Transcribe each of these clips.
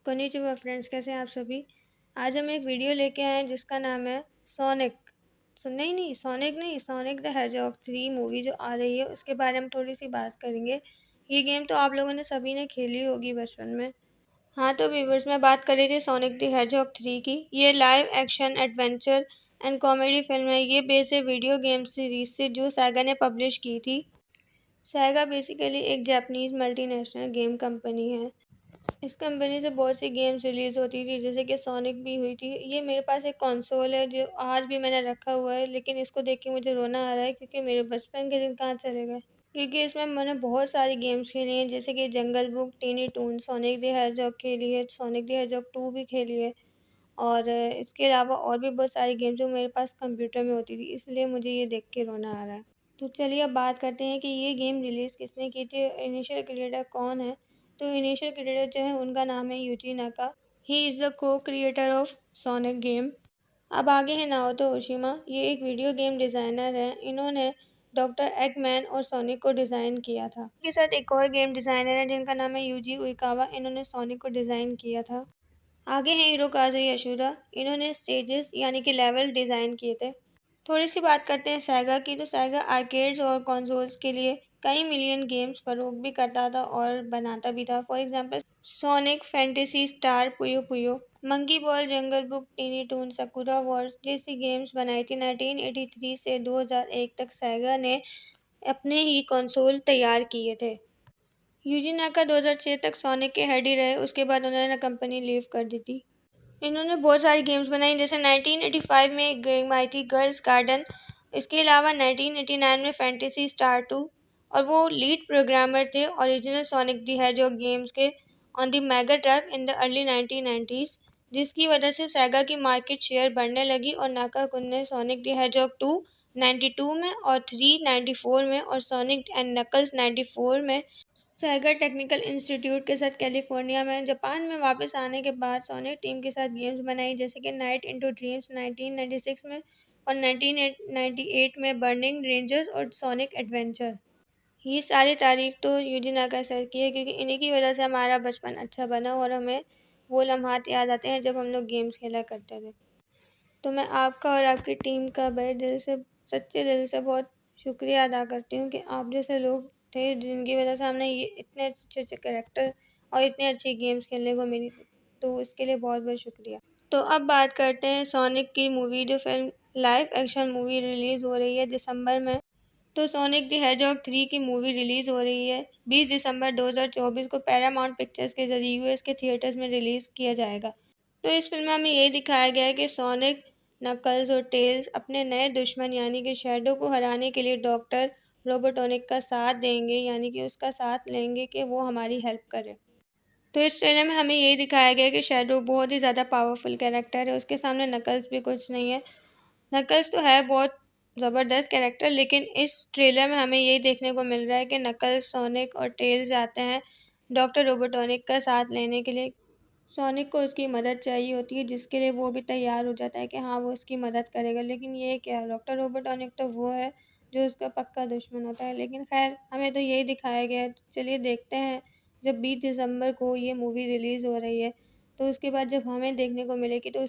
konnichiwa friends, कैसे हैं आप सभी। आज हम एक वीडियो लेके आए हैं जिसका नाम है सोनिक। सोनिक नहीं, सोनिक द हेजहॉग 3 मूवी जो आ रही है उसके बारे में थोड़ी सी बात करेंगे। ये गेम तो आप लोगों ने सभी ने खेली होगी बचपन में। हाँ तो व्यूवर्स, मैं बात कर रही थी सोनिक द हेजहॉग 3 की। ये live action adventure and comedy film है। ये बेस्ड है वीडियो गेम सीरीज से जो सैगा ने पब्लिश की थी। सैगा बेसिकली एक जापानीज मल्टीनेशनल गेम कंपनी है। इस कंपनी से बहुत सी गेम्स रिलीज़ होती थी, जैसे कि सोनिक भी हुई थी। ये मेरे पास एक कंसोल है जो आज भी मैंने रखा हुआ है, लेकिन इसको देख के मुझे रोना आ रहा है क्योंकि मेरे बचपन के दिन कहाँ चले गए। क्योंकि इसमें मैंने बहुत सारी गेम्स खेली हैं, जैसे कि Jungle Book, Tiny Toon, Sonic the Hedgehog खेली है, सोनिक द हेजहॉग 2 भी खेली है। और इसके अलावा और भी बहुत सारी गेम्स जो मेरे पास कंप्यूटर में होती थी, इसलिए मुझे ये देख के रोना आ रहा है। तो चलिए अब बात करते हैं कि ये गेम रिलीज़ किसने की थी, इनिशियल क्रिएटर कौन है। तो इनिशियल क्रिएटर जो है उनका नाम है यूजी नाका। ही इज़ द को क्रिएटर ऑफ सोनिक गेम। अब आगे है नाओतो ओशिमा। ये एक वीडियो गेम डिज़ाइनर हैं। इन्होंने डॉक्टर एगमैन और सोनिक को डिज़ाइन किया था। इनके साथ एक और गेम डिज़ाइनर है जिनका नाम है यूजी उइकावा। इन्होंने सोनिक को डिज़ाइन किया था। आगे हैं हिरोकाज़ु यशुदा। इन्होंने स्टेजेस यानी कि लेवल डिज़ाइन किए थे। थोड़ी सी बात करते हैं सैगा की। तो सैगा आर्केड्स और कंसोल्स के लिए कई मिलियन गेम्स फरोख्त भी करता था और बनाता भी था। For example Sonic, Fantasy Star, Puyo Puyo, Monkey Ball, Jungle Book, Tiny Toon, Sakura Wars जैसी गेम्स बनाई थी। 1983 से 2001 तक सैगा ने अपने ही कंसोल तैयार किए थे। यूजी नाका 2006 तक सोनिक के हेड ही रहे, उसके बाद उन्होंने कंपनी लीव कर दी थी। इन्होंने बहुत सारी गेम्स बनाई, जैसे 1985 में एक गेम आई थी गर्ल्स गार्डन। इसके अलावा 1989 में फैंटेसी स्टार 2, और वो लीड प्रोग्रामर थे original Sonic the Hedgehog games के on the Mega Drive in the early 1990s, जिसकी वजह से सैगा की मार्केट शेयर बढ़ने लगी और नाकाकुन ने सोनिक द हेजहॉग 2 92 में और 3 94 में और सोनिक एंड नकल्स 94 में सैगा टेक्निकल इंस्टीट्यूट के साथ कैलिफोर्निया में जापान में वापस आने के बाद सोनिक टीम के साथ गेम्स बनाई, जैसे कि नाइट इनटू ड्रीम्स 1996 में और 1998 में बर्निंग रेंजर्स और सोनिक एडवेंचर। ये सारी तारीफ तो यूजी नाका सर की है, क्योंकि इन्हीं की वजह से हमारा बचपन अच्छा बना और हमें वो लम्हात याद आते हैं जब हम लोग गेम्स खेला करते थे। तो मैं आपका और आपकी टीम का बड़े दिल से, सच्चे दिल से बहुत शुक्रिया अदा करती हूँ कि आप जैसे लोग थे जिनकी वजह से हमने ये इतने अच्छे अच्छे कैरेक्टर और इतनी अच्छी गेम्स खेलने को मिली। तो इसके लिए बहुत बहुत शुक्रिया। तो अब बात करते हैं सोनिक की मूवी। जो film live action movie release हो रही है दिसंबर में। तो सोनिक द हेजहॉग 3 की मूवी रिलीज़ हो रही है 20 दिसंबर 2024 को पैरामाउंट पिक्चर्स के जरिए यूएस के थिएटर्स में रिलीज़ किया जाएगा। तो इस फिल्म में हमें यही दिखाया गया है कि सोनिक, नकल्स और टेल्स अपने नए दुश्मन यानी कि शैडो को हराने के लिए डॉक्टर रोबोटॉनिक का साथ देंगे, यानी कि उसका साथ लेंगे कि वो हमारी हेल्प करे। तो इस ट्रेलर में हमें यही दिखाया गया है कि शैडो बहुत ही ज़्यादा पावरफुल कैरेक्टर है, उसके सामने नकल्स भी कुछ नहीं है। नकल्स तो है बहुत ज़बरदस्त कैरेक्टर, लेकिन इस ट्रेलर में हमें यही देखने को मिल रहा है कि नकल्स, सोनिक और टेल्स जाते हैं डॉक्टर रोबोटॉनिक का साथ लेने के लिए। सोनिक को उसकी मदद चाहिए होती है, जिसके लिए वो भी तैयार हो जाता है कि हाँ वो उसकी मदद करेगा। लेकिन ये क्या है, डॉक्टर रोबोटॉनिक तो वो है जो उसका पक्का दुश्मन होता है। लेकिन खैर हमें तो यही दिखाया गया है। तो चलिए देखते हैं, जब 20 दिसंबर को ये मूवी रिलीज़ हो रही है तो उसके बाद जब हमें देखने को मिलेगी तो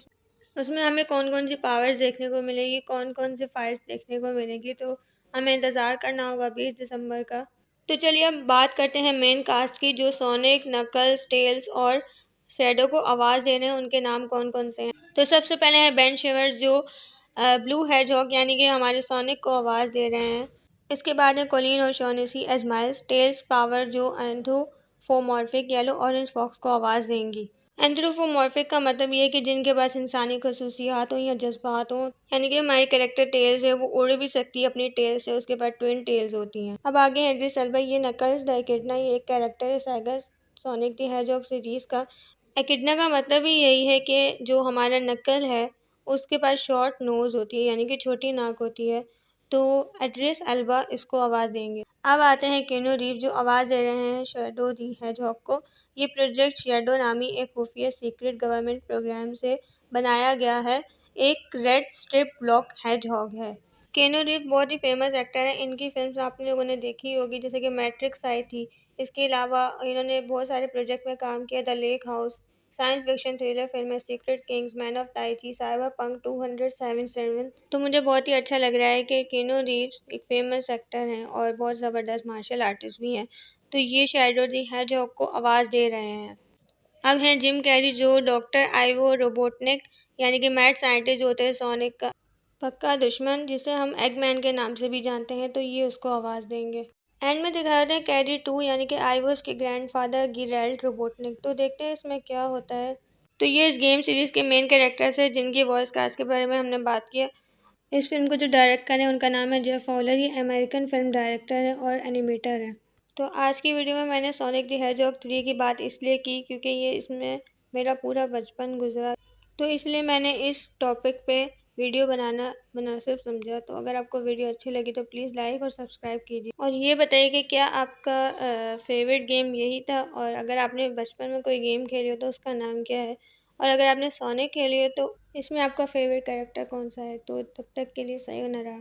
उसमें हमें कौन कौन सी पावर्स देखने को मिलेगी, कौन कौन से फाइट्स देखने को मिलेगी। तो हमें इंतज़ार करना होगा 20 दिसंबर का। तो चलिए अब बात करते हैं मेन कास्ट की। जो सोनिक, नकल्स, टेल्स और शैडो को आवाज़ दे रहे हैं उनके नाम कौन कौन से हैं। तो सबसे पहले है बेन शिवर्स, जो ब्लू हेजहॉग यानी कि हमारे सोनिक को आवाज़ दे रहे हैं। इसके बाद है कोलिन और शॉनेसी एज माइल्स। टेल्स पावर जो एंथ्रोपोमॉर्फिक येलो ऑरेंज फॉक्स को आवाज़ देंगी। एंथ्रोपोमॉर्फिक का मतलब ये है कि जिनके पास इंसानी खसूसियात हों या जज्बात हों, यानी कि हमारी कैरेक्टर टेल्स है, वो उड़ भी सकती है अपनी टेल से, उसके बाद ट्विन टेल्स होती हैं। अब आगे है इद्रिस एल्बा। ये नकल्स द एकिडना, ये एक कैरेक्टर है saga sonic the hedgehog series का। एकिडना का मतलब ही यही है कि जो हमारा नकल है उसके पास शॉर्ट नोज़ होती है, यानी कि छोटी नाक होती है। तो इद्रिस एल्बा इसको आवाज़ देंगे। अब आते हैं केनू रीव, जो आवाज़ दे रहे हैं शैडो द हेजहॉग को। ये प्रोजेक्ट शैडो नामी एक खुफिया सीक्रेट गवर्नमेंट प्रोग्राम से बनाया गया है। एक रेड स्ट्रिप ब्लॉक हेजहॉग है। केनू रीव बहुत ही फेमस एक्टर है। इनकी फिल्म्स आप लोगों ने देखी होगी, जैसे कि मैट्रिक्स आई थी। इसके अलावा इन्होंने बहुत सारे प्रोजेक्ट में काम किया, the Lake House, science fiction thriller film है Secret Kings, Man of Tai Chi, Cyberpunk 2077। तो मुझे बहुत ही अच्छा लग रहा है कि कीनू रीव्स एक फेमस एक्टर हैं और बहुत ज़बरदस्त मार्शल आर्टिस्ट भी हैं, तो ये शैडो द हेजहॉग को आवाज़ दे रहे हैं। अब हैं जिम कैरी जो डॉक्टर आइवो रोबोटनिक यानी कि मैड साइंटिस्ट जो होते हैं सोनिक का पक्का दुश्मन, जिसे हम एगमैन के नाम से भी जानते हैं, तो ये उसको आवाज़ देंगे। एंड में दिखाते हैं कैरी 2 यानी कि आइवोस के ग्रैंडफादर गिरेल्ड रोबोटनिक। तो देखते हैं इसमें क्या होता है। तो ये इस गेम सीरीज़ के मेन कैरेक्टर्स हैं जिनकी वॉइस कास्ट के बारे में हमने बात किया। इस फिल्म को जो डायरेक्ट करें उनका नाम है जेफ फॉलर। ये अमेरिकन फिल्म डायरेक्टर है और एनिमेटर है। तो आज की वीडियो में मैंने सोनिक द हेजहॉग 3 की बात इसलिए की क्योंकि ये इसमें मेरा पूरा बचपन गुजरा, तो इसलिए मैंने इस टॉपिक पे वीडियो बनाना मुनासिब समझा। तो अगर आपको वीडियो अच्छी लगी तो प्लीज़ लाइक और सब्सक्राइब कीजिए और ये बताइए कि क्या आपका फेवरेट गेम यही था, और अगर आपने बचपन में कोई गेम खेली हो तो उसका नाम क्या है, और अगर आपने सोनिक खेली हो तो इसमें आपका फेवरेट कैरेक्टर कौन सा है। तो तब तक के लिए सही होना रहा।